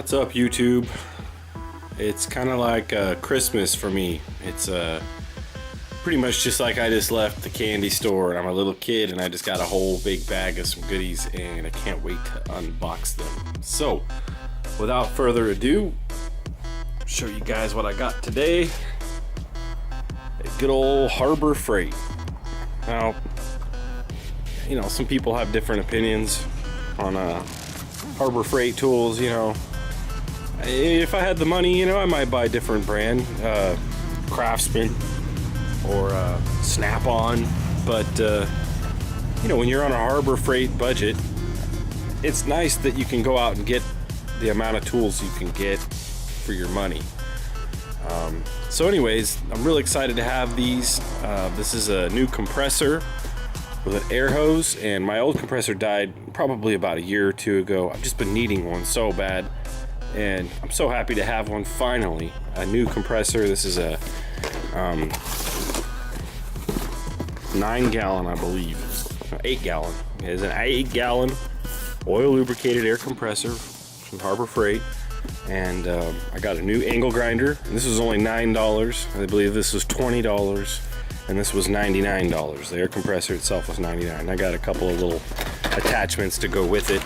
What's up, YouTube? It's kind of like Christmas for me. It's pretty much just like I just left the candy store and I'm a little kid and I just got a whole big bag of some goodies and I can't wait to unbox them. So, without further ado, I'll show you guys what I got today. A good old Harbor Freight. Now, you know, some people have different opinions on Harbor Freight tools, you know. If I had the money, you know, I might buy a different brand, Craftsman or Snap-on, but you know, when you're on a Harbor Freight budget, it's nice that you can go out and get the amount of tools you can get for your money. So anyways, I'm really excited to have these. This is a new compressor with an air hose, and my old compressor died probably about a year or two ago. I've just been needing one so bad, and I'm so happy to have one finally. A new compressor. This is a 9-gallon, I believe. 8-gallon. It is an 8-gallon oil lubricated air compressor from Harbor Freight. And I got a new angle grinder, and this was only $9. I believe this was $20, and this was $99. The air compressor itself was $99. I got a couple of little attachments to go with it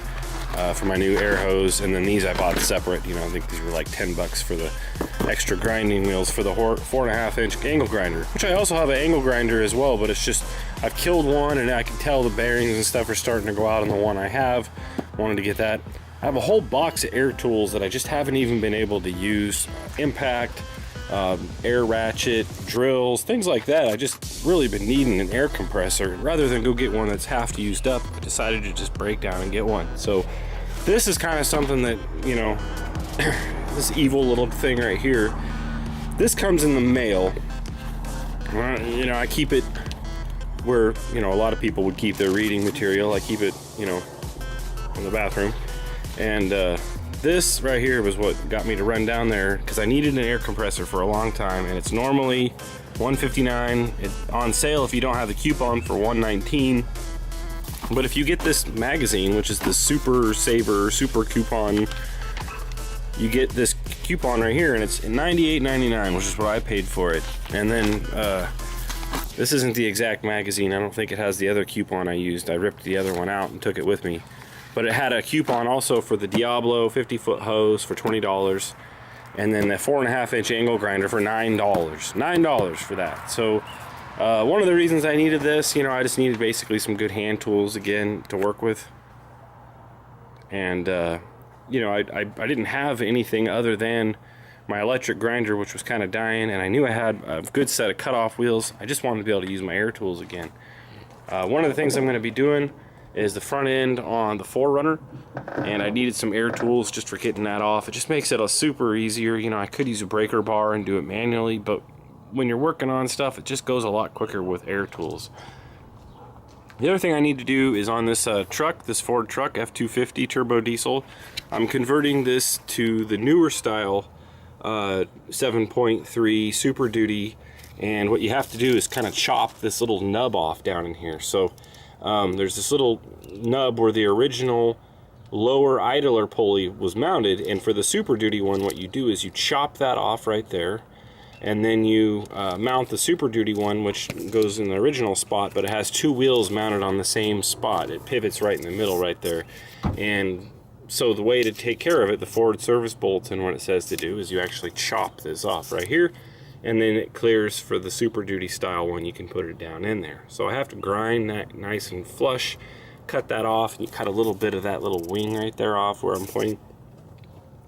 for my new air hose, and then these I bought separate. You know, I think these were like $10 for the extra grinding wheels for the 4.5-inch angle grinder, which I also have an angle grinder as well, but it's just I've killed one, and I can tell the bearings and stuff are starting to go out on the one I have. Wanted to get that. I have a whole box of air tools that I just haven't even been able to use. Impact, air ratchet, drills, things like that. I just really been needing an air compressor. Rather than go get one that's half used up, I decided to just break down and get one. So this is kind of something that, you know, this evil little thing right here, this comes in the mail. You know, I keep it where, you know, a lot of people would keep their reading material. I keep it, you know, in the bathroom. And this right here was what got me to run down there, because I needed an air compressor for a long time, and it's normally $159. It's on sale if you don't have the coupon for $119. But if you get this magazine, which is the Super Saver Super Coupon, you get this coupon right here, and it's $98.99, which is what I paid for it. And then this isn't the exact magazine. I don't think it has the other coupon I used. I ripped the other one out and took it with me. But it had a coupon also for the Diablo 50-foot hose for $20, and then the 4.5-inch angle grinder for $9. $9 for that. So one of the reasons I needed this, you know, I just needed basically some good hand tools again to work with. And you know, I didn't have anything other than my electric grinder, which was kind of dying, and I knew I had a good set of cutoff wheels. I just wanted to be able to use my air tools again. One of the things I'm going to be doing is the front end on the 4Runner, and I needed some air tools just for getting that off. It just makes it a super easier. You know, I could use a breaker bar and do it manually, but when you're working on stuff, it just goes a lot quicker with air tools. The other thing I need to do is on this truck, this Ford truck, F-250 turbo diesel. I'm converting this to the newer style 7.3 Super Duty, and what you have to do is kind of chop this little nub off down in here. So there's this little nub where the original lower idler pulley was mounted, and for the Super Duty one, what you do is you chop that off right there, and then you mount the Super Duty one, which goes in the original spot, but it has two wheels mounted on the same spot. It pivots right in the middle right there. And so the way to take care of it, the Ford service bulletin, what it says to do is you actually chop this off right here, and then it clears for the Super Duty style one. You can put it down in there. So I have to grind that nice and flush, cut that off, and you cut a little bit of that little wing right there off where I'm pointing.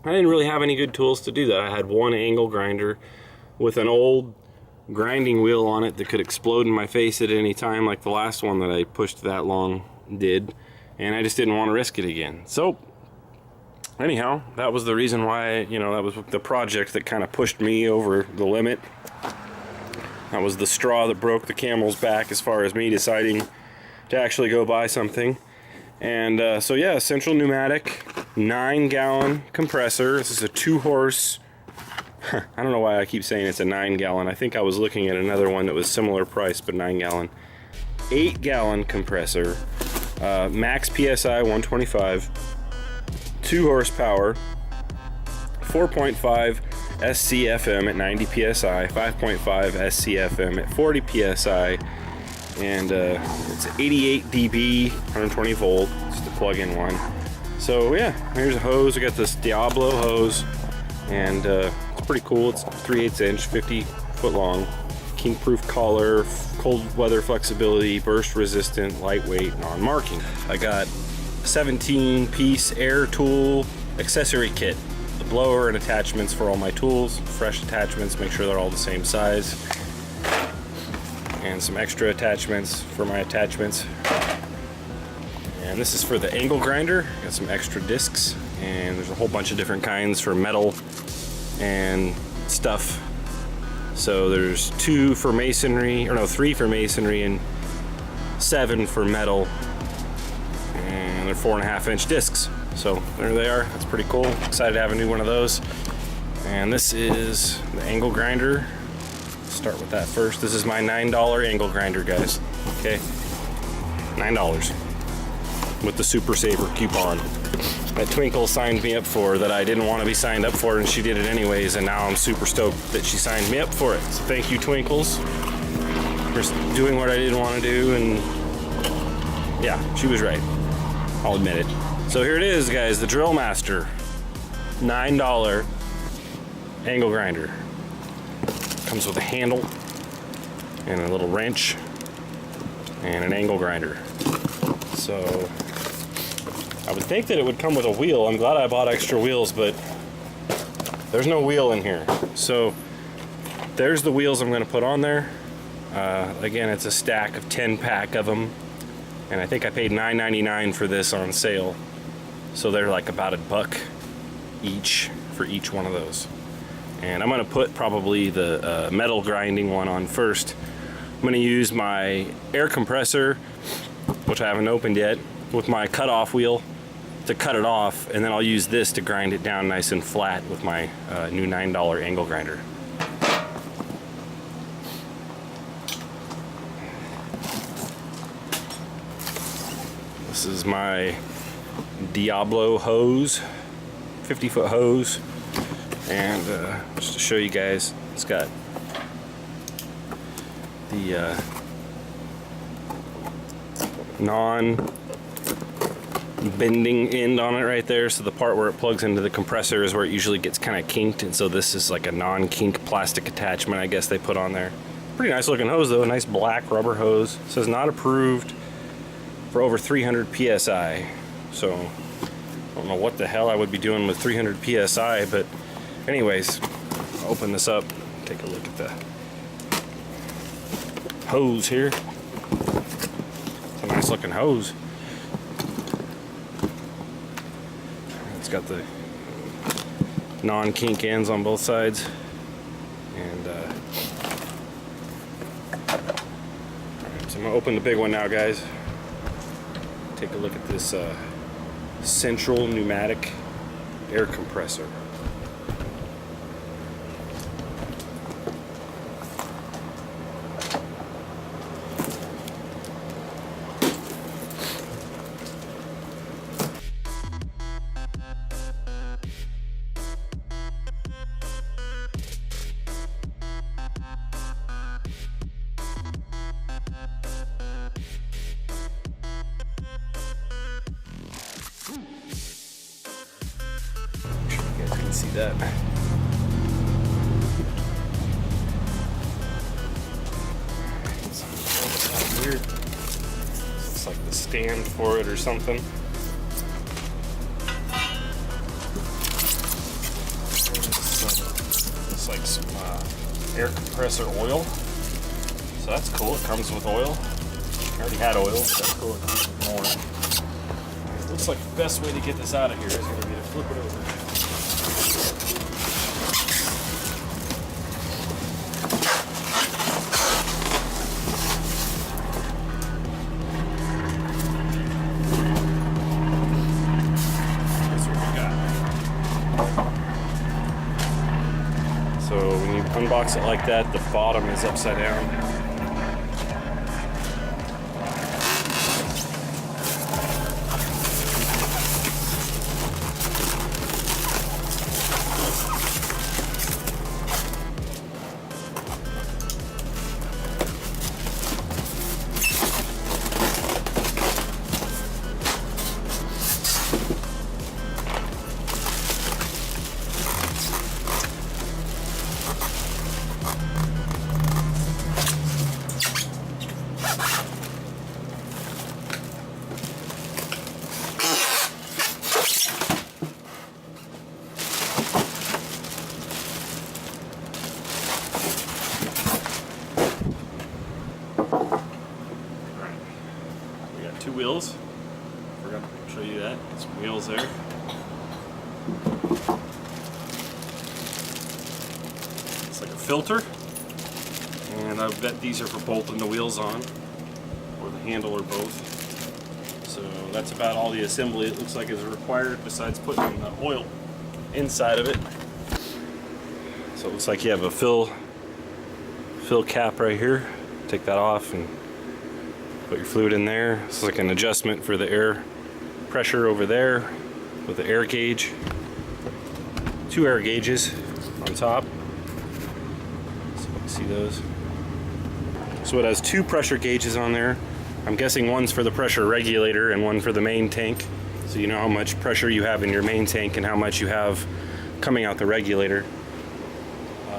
I didn't really have any good tools to do that. I had one angle grinder with an old grinding wheel on it that could explode in my face at any time, like the last one that I pushed that long did, and I just didn't want to risk it again. So anyhow, that was the reason why, you know, that was the project that kind of pushed me over the limit. That was the straw that broke the camel's back as far as me deciding to actually go buy something. And so yeah, Central Pneumatic, 9-gallon compressor. This is a 2-horse. I don't know why I keep saying it's a 9-gallon. I think I was looking at another one that was similar price, but 9-gallon. 8-gallon compressor, max PSI 125. 2 horsepower, 4.5 SCFM at 90 psi, 5.5 SCFM at 40 psi, and it's 88 dB, 120 volt. It's the plug-in one. So yeah, here's a hose. I got this Diablo hose, and it's pretty cool. It's 3/8 inch, 50 foot long, kink-proof collar, cold weather flexibility, burst resistant, lightweight, non-marking. I got 17-piece air tool accessory kit. The blower and attachments for all my tools, fresh attachments, make sure they're all the same size, and some extra attachments for my attachments. And this is for the angle grinder. Got some extra discs, and there's a whole bunch of different kinds for metal and stuff. So there's 2 for masonry, or no, 3 for masonry and 7 for metal, and they're 4.5 inch discs. So there they are. That's pretty cool. Excited to have a new one of those. And this is the angle grinder. Start with that first. This is my $9 angle grinder, guys. Okay, $9 with the Super Saver coupon that Twinkle signed me up for, that I didn't want to be signed up for, and she did it anyways, and now I'm super stoked that she signed me up for it. So thank you, Twinkles, for doing what I didn't want to do. And yeah, she was right, I'll admit it. So here it is, guys, the Drill Master $9 angle grinder. Comes with a handle and a little wrench and an angle grinder. So I would think that it would come with a wheel. I'm glad I bought extra wheels, but there's no wheel in here. So there's the wheels I'm going to put on there. Again, it's a stack of 10-pack of them, and I think I paid $9.99 for this on sale. So they're like about $1 each for each one of those. And I'm going to put probably the metal grinding one on first. I'm going to use my air compressor, which I haven't opened yet, with my cutoff wheel to cut it off, and then I'll use this to grind it down nice and flat with my new $9 angle grinder. This is my Diablo hose, 50-foot hose, and just to show you guys, it's got the non-bending end on it right there, so the part where it plugs into the compressor is where it usually gets kind of kinked, and so this is like a non-kink plastic attachment, I guess they put on there. Pretty nice looking hose though, a nice black rubber hose. It says not approved for over 300 psi, so I don't know what the hell I would be doing with 300 psi, but anyways, I'll open this up, take a look at the hose here. It's a nice looking hose. It's got the non-kink ends on both sides, and so I'm gonna open the big one now, guys. Take a look at this Central Pneumatic air compressor. See that? Weird. It's like the stand for it or something. It's like some air compressor oil. So that's cool. It comes with oil. I already had oil, but that's cool. It comes with more. Looks like the best way to get this out of here is going to be to flip it over. So when you unbox it like that, the bottom is upside down. wheels. Forgot to show you that. Some wheels there. It's like a filter. And I bet these are for bolting the wheels on, or the handle, or both. So that's about all the assembly it looks like is required, besides putting the oil inside of it. So it looks like you have a fill cap right here. Take that off and put your fluid in there. It's like an adjustment for the air pressure over there with the air gauge. 2 air gauges on top. So you can see those. So it has 2 pressure gauges on there. I'm guessing one's for the pressure regulator and one for the main tank. So you know how much pressure you have in your main tank and how much you have coming out the regulator.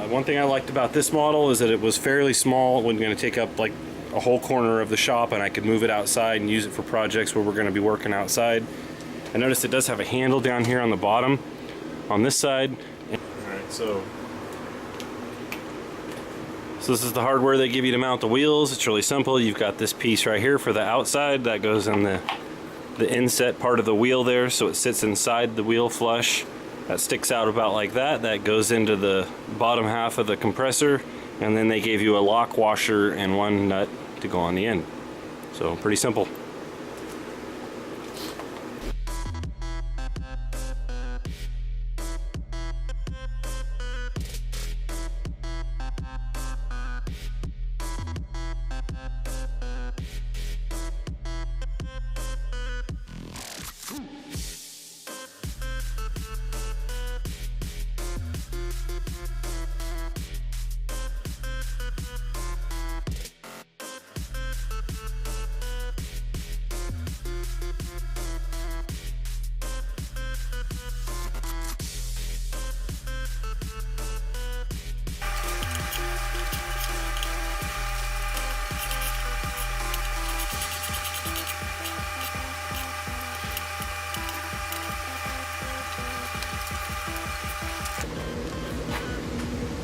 One thing I liked about this model is that it was fairly small. It wasn't going to take up like a whole corner of the shop, and I could move it outside and use it for projects where we're going to be working outside. I noticed it does have a handle down here on the bottom on this side. Alright, so this is the hardware they give you to mount the wheels. It's really simple. You've got this piece right here for the outside that goes in the inset part of the wheel there, so it sits inside the wheel flush. That sticks out about like that. That goes into the bottom half of the compressor, and then they gave you a lock washer and 1 nut to go on the end. So pretty simple.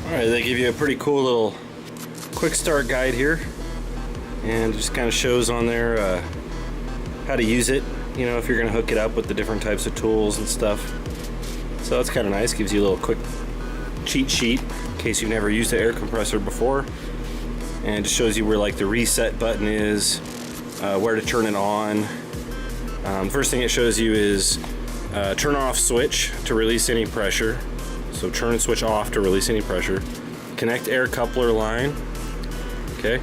Alright, they give you a pretty cool little quick start guide here, and just kind of shows on there how to use it, you know, if you're going to hook it up with the different types of tools and stuff. So that's kind of nice. Gives you a little quick cheat sheet in case you've never used an air compressor before, and it just shows you where like the reset button is, where to turn it on. First thing it shows you is turn off switch to release any pressure. So turn and switch off to release any pressure. Connect air coupler line. Okay.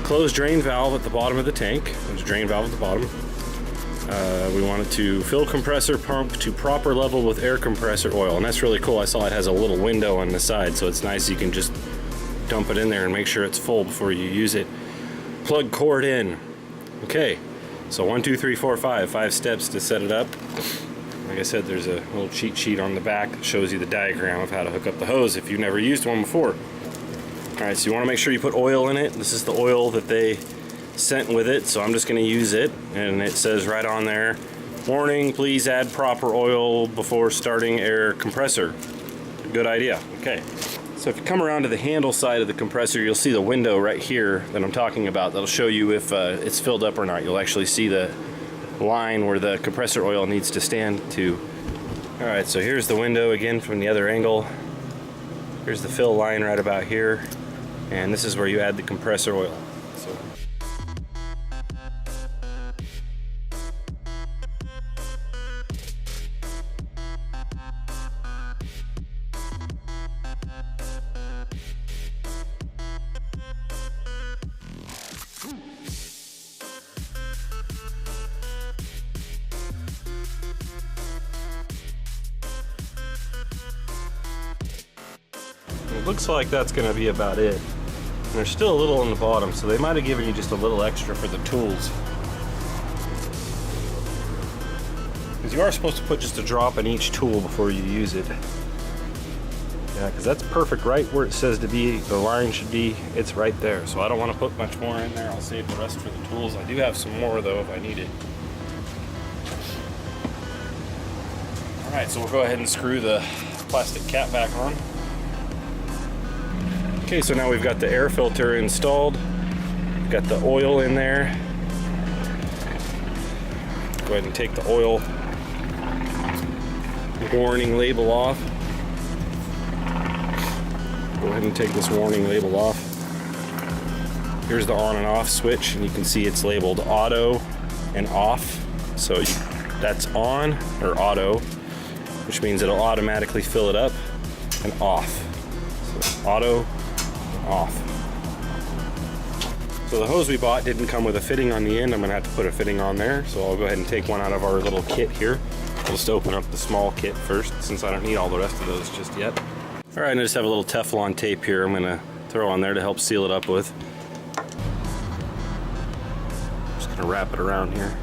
Close drain valve at the bottom of the tank. There's a drain valve at the bottom. We want it to fill compressor pump to proper level with air compressor oil, and that's really cool. I saw it has a little window on the side, so it's nice. You can just dump it in there and make sure it's full before you use it. Plug cord in. Okay. So 1, 2, 3, 4, 5 steps to set it up. Like I said, there's a little cheat sheet on the back that shows you the diagram of how to hook up the hose if you've never used one before. Alright, so you want to make sure you put oil in it. This is the oil that they sent with it, so I'm just going to use it. And it says right on there, warning, please add proper oil before starting air compressor. Good idea. Okay. So if you come around to the handle side of the compressor, you'll see the window right here that I'm talking about. That'll show you if it's filled up or not. You'll actually see the line where the compressor oil needs to stand to. Alright, so here's the window again from the other angle. Here's the fill line right about here, and this is where you add the compressor oil. So it looks like that's going to be about it. And there's still a little on the bottom, so they might have given you just a little extra for the tools. Because you are supposed to put just a drop in each tool before you use it. Yeah, because that's perfect right where it says to be, the line should be, it's right there. So I don't want to put much more in there. I'll save the rest for the tools. I do have some more though if I need it. Alright, so we'll go ahead and screw the plastic cap back on. Okay, so now we've got the air filter installed. We've got the oil in there. go ahead and take the oil warning label off. Go ahead and take this warning label off. Here's the on and off switch, and you can see it's labeled auto and off. So that's on or auto, which means it'll automatically fill it up, and off. So auto, off. So the hose we bought didn't come with a fitting on the end. I'm gonna have to put a fitting on there. So I'll go ahead and take one out of our little kit here. I'll just open up the small kit first, since I don't need all the rest of those just yet. All right, I just have a little Teflon tape here I'm gonna throw on there to help seal it up with. Just gonna wrap it around here.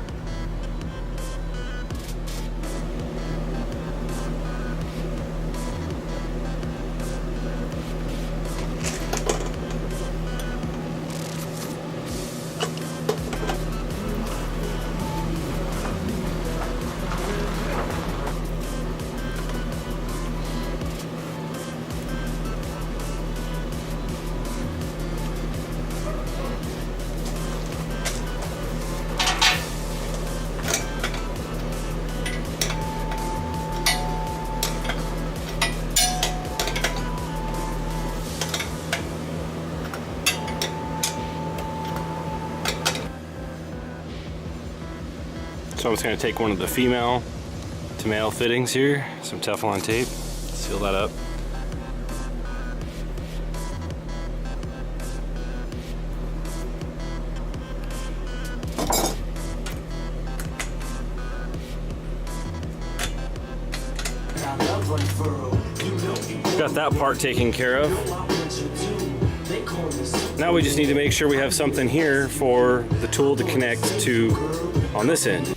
So I'm just going to take one of the female to male fittings here, some Teflon tape, seal that up. Got that part taken care of. Now we just need to make sure we have something here for the tool to connect to on this end.